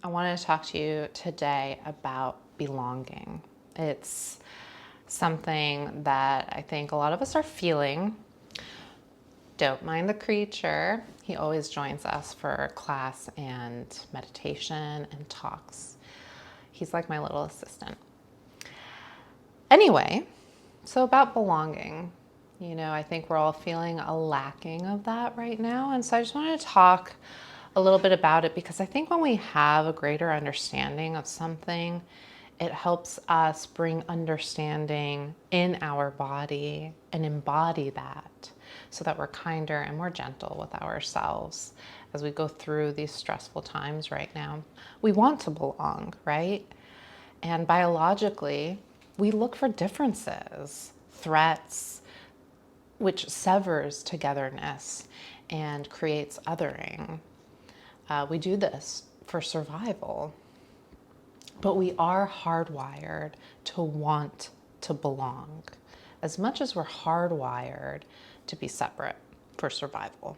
I wanted to talk to you today about belonging. It's something that I think a lot of us are feeling. Don't mind the creature. He always joins us for class and meditation and talks. He's like my little assistant. Anyway, so about belonging. I think we're all feeling a lacking of that right now. And so I just wanted to talk a little bit about it because I think when we have a greater understanding of something, it helps us bring understanding in our body and embody that so that we're kinder and more gentle with ourselves as we go through these stressful times right now. We want to belong, right? And biologically, we look for differences, threats, which severs togetherness and creates othering. We do this for survival, but we are hardwired to want to belong as much as we're hardwired to be separate for survival.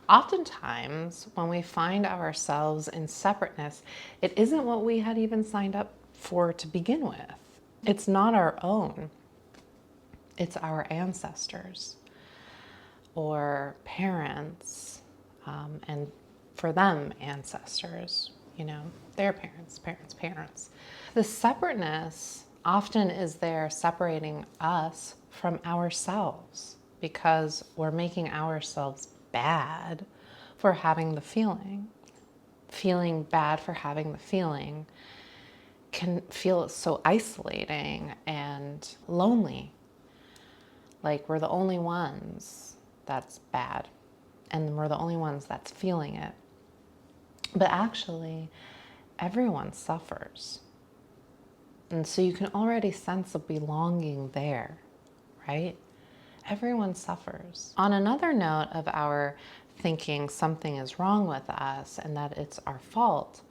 Oftentimes, when we find ourselves in separateness, it isn't what we had even signed up for to begin with. It's not our own. It's our ancestors or parents, and for them, ancestors, their parents. The separateness often is there separating us from ourselves because we're making ourselves bad for having the feeling. Feeling bad for having the feeling can feel so isolating and lonely. Like we're the only ones that's bad and we're the only ones that's feeling it. But actually, everyone suffers. And so you can already sense a belonging there, right? Everyone suffers. On another note of our thinking something is wrong with us and that it's our fault,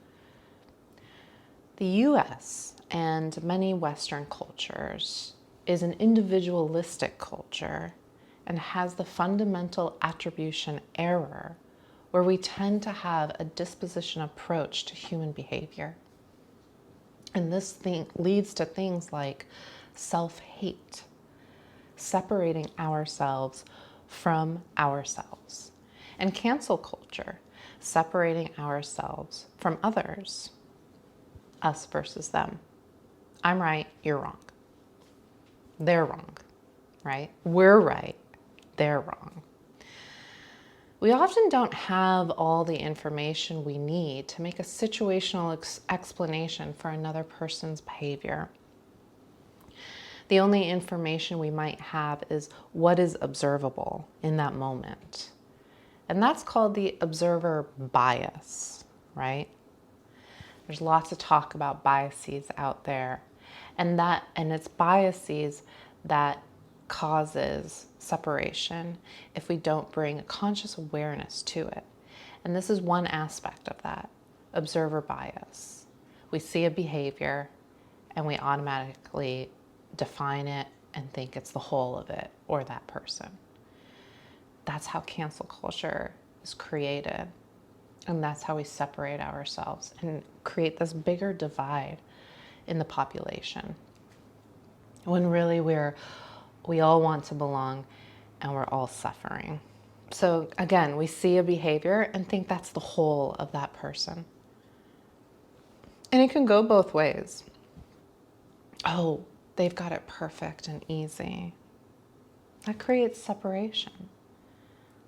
the US and many Western cultures is an individualistic culture and has the fundamental attribution error where we tend to have a disposition approach to human behavior. And this thing leads to things like self-hate, separating ourselves from ourselves, and cancel culture, separating ourselves from others, us versus them. I'm right, you're wrong. They're wrong, right? We're right, they're wrong. We often don't have all the information we need to make a situational explanation for another person's behavior. The only information we might have is what is observable in that moment. And that's called the observer bias, right? There's lots of talk about biases out there, and it's biases that causes separation if we don't bring a conscious awareness to it. And this is one aspect of that, observer bias. We see a behavior and we automatically define it and think it's the whole of it or that person. That's how cancel culture is created. And that's how we separate ourselves and create this bigger divide in the population. When really we all want to belong and we're all suffering. So again, we see a behavior and think that's the whole of that person. And it can go both ways. Oh, they've got it perfect and easy. That creates separation.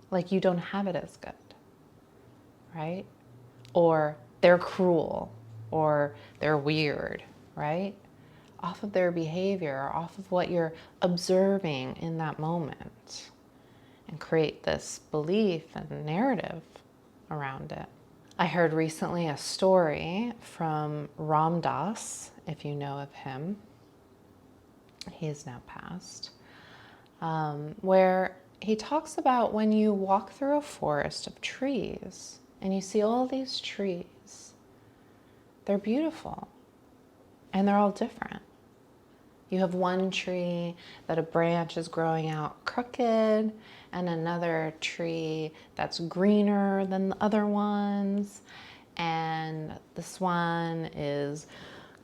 Like you don't have it as good, right? Or they're cruel, or they're weird, right? Off of their behavior, or off of what you're observing in that moment, and create this belief and narrative around it. I heard recently a story from Ram Dass, if you know of him. He is now passed, where he talks about when you walk through a forest of trees and you see all these trees, they're beautiful and they're all different. You have one tree that a branch is growing out crooked and another tree that's greener than the other ones. and this one is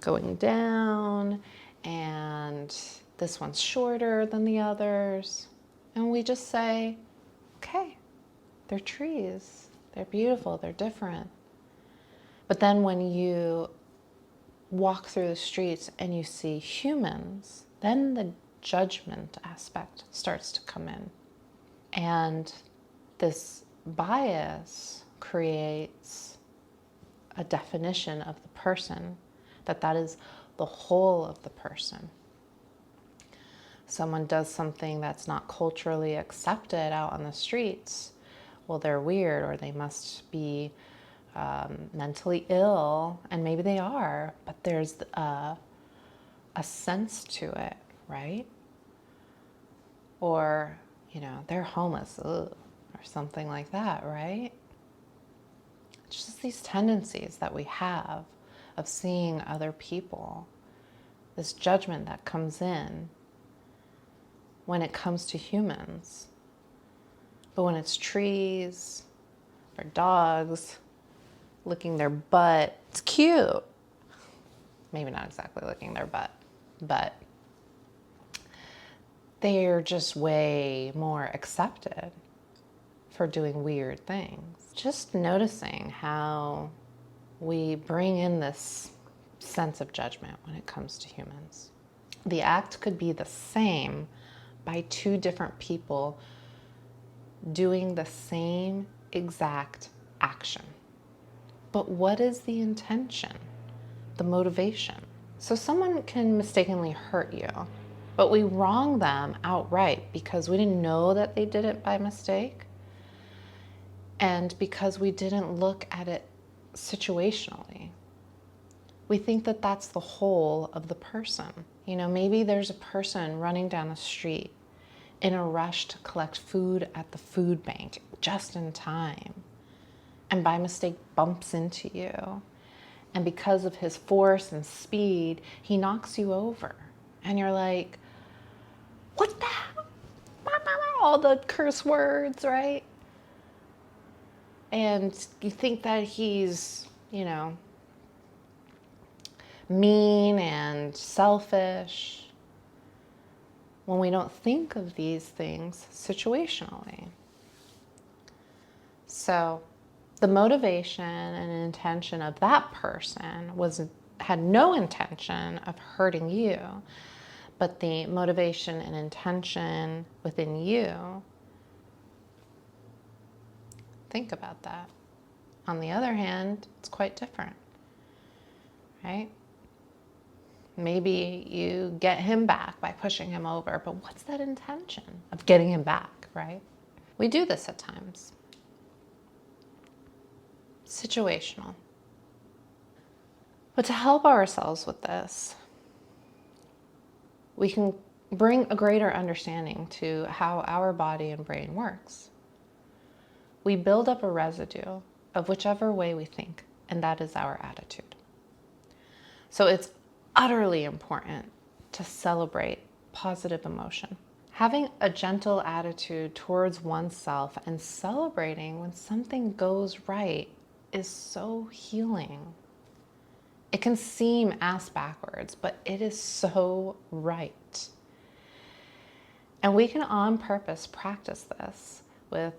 going down, and this one's shorter than the others. And we just say, okay, they're trees. They're beautiful. They're different. But then when you walk through the streets and you see humans, then the judgment aspect starts to come in. And this bias creates a definition of the person, that is the whole of the person. Someone does something that's not culturally accepted out on the streets, well, they're weird, or they must be mentally ill, and maybe they are, but there's a sense to it, right? Or, they're homeless, ugh, or something like that, right? It's just these tendencies that we have of seeing other people, this judgment that comes in when it comes to humans. But when it's trees or dogs licking their butt, it's cute. Maybe not exactly licking their butt, but they're just way more accepted for doing weird things. Just noticing how we bring in this sense of judgment when it comes to humans. The act could be the same by two different people doing the same exact action. But what is the intention, the motivation? So someone can mistakenly hurt you, but we wrong them outright because we didn't know that they did it by mistake, and because we didn't look at it situationally. We think that that's the whole of the person. Maybe there's a person running down the street in a rush to collect food at the food bank just in time, and by mistake bumps into you. And because of his force and speed, he knocks you over. And you're like, what the hell? All the curse words, right? And you think that he's, mean and selfish, when we don't think of these things situationally. So the motivation and intention of that person had no intention of hurting you, but the motivation and intention within you, think about that. On the other hand, it's quite different, right? Maybe you get him back by pushing him over, but what's that intention of getting him back, right? We do this at times. Situational. But to help ourselves with this, we can bring a greater understanding to how our body and brain works. We build up a residue of whichever way we think, and that is our attitude. So it's utterly important to celebrate positive emotion. Having a gentle attitude towards oneself and celebrating when something goes right is so healing. It can seem ass backwards, but it is so right. And we can on purpose practice this with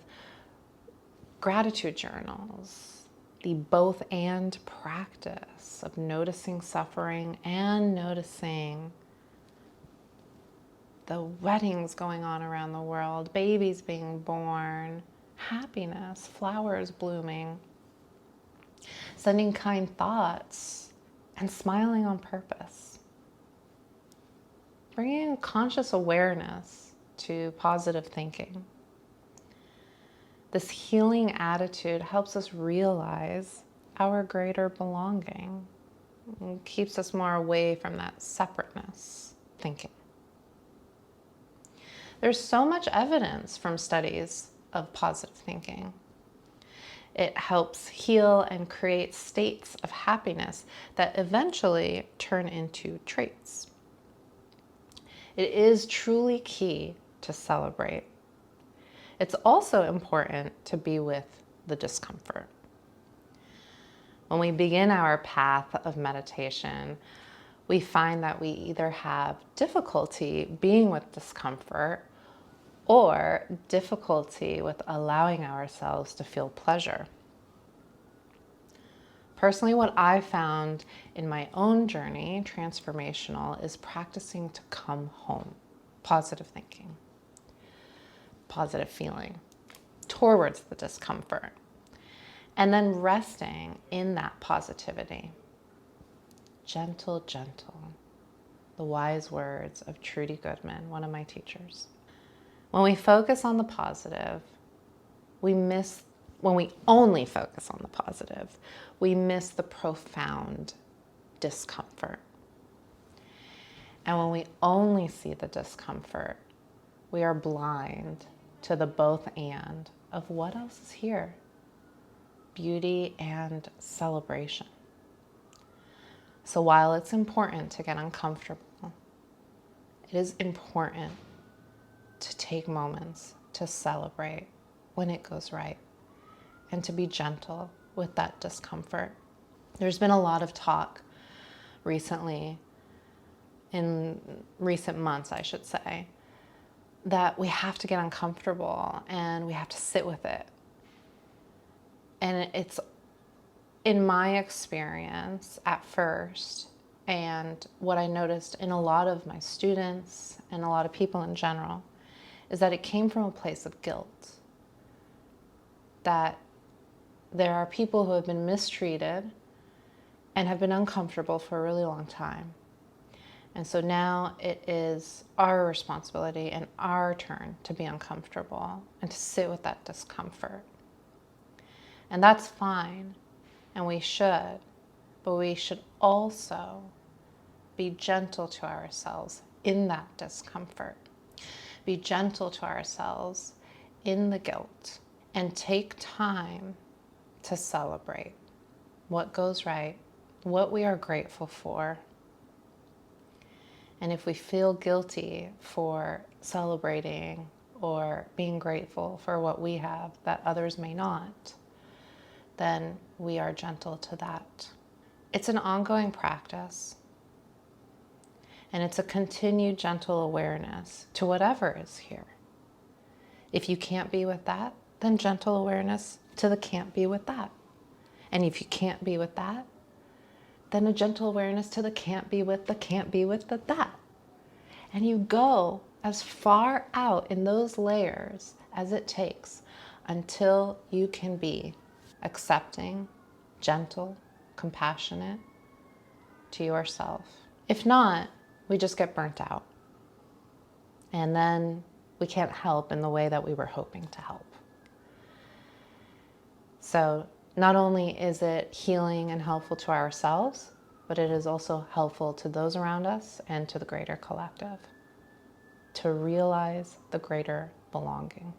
gratitude journals, the both and practice of noticing suffering and noticing the weddings going on around the world, babies being born, happiness, flowers blooming, sending kind thoughts, and smiling on purpose. Bringing conscious awareness to positive thinking. This healing attitude helps us realize our greater belonging and keeps us more away from that separateness thinking. There's so much evidence from studies of positive thinking. It helps heal and create states of happiness that eventually turn into traits. It is truly key to celebrate. It's also important to be with the discomfort. When we begin our path of meditation, we find that we either have difficulty being with discomfort or difficulty with allowing ourselves to feel pleasure. Personally, what I found in my own journey, transformational, is practicing to come home. Positive thinking, positive feeling towards the discomfort, and then resting in that positivity. Gentle, gentle. The wise words of Trudy Goodman, one of my teachers. When we focus on the positive, when we only focus on the positive, we miss the profound discomfort. And when we only see the discomfort, we are blind to the both and of what else is here. Beauty and celebration. So while it's important to get uncomfortable, it is important to take moments to celebrate when it goes right and to be gentle with that discomfort. There's been a lot of talk recently, in recent months, I should say, that we have to get uncomfortable and we have to sit with it. And it's, in my experience at first, and what I noticed in a lot of my students and a lot of people in general, is that it came from a place of guilt. That there are people who have been mistreated and have been uncomfortable for a really long time. And so now it is our responsibility and our turn to be uncomfortable and to sit with that discomfort. And that's fine, and we should, but we should also be gentle to ourselves in that discomfort. Be gentle to ourselves in the guilt, and take time to celebrate what goes right, what we are grateful for. And if we feel guilty for celebrating or being grateful for what we have that others may not, then we are gentle to that. It's an ongoing practice, and it's a continued gentle awareness to whatever is here. If you can't be with that, then gentle awareness to the can't be with that. And if you can't be with that, then a gentle awareness to the can't be with the that. And you go as far out in those layers as it takes until you can be accepting, gentle, compassionate to yourself. If not, we just get burnt out. And then we can't help in the way that we were hoping to help. So not only is it healing and helpful to ourselves, but it is also helpful to those around us and to the greater collective to realize the greater belonging.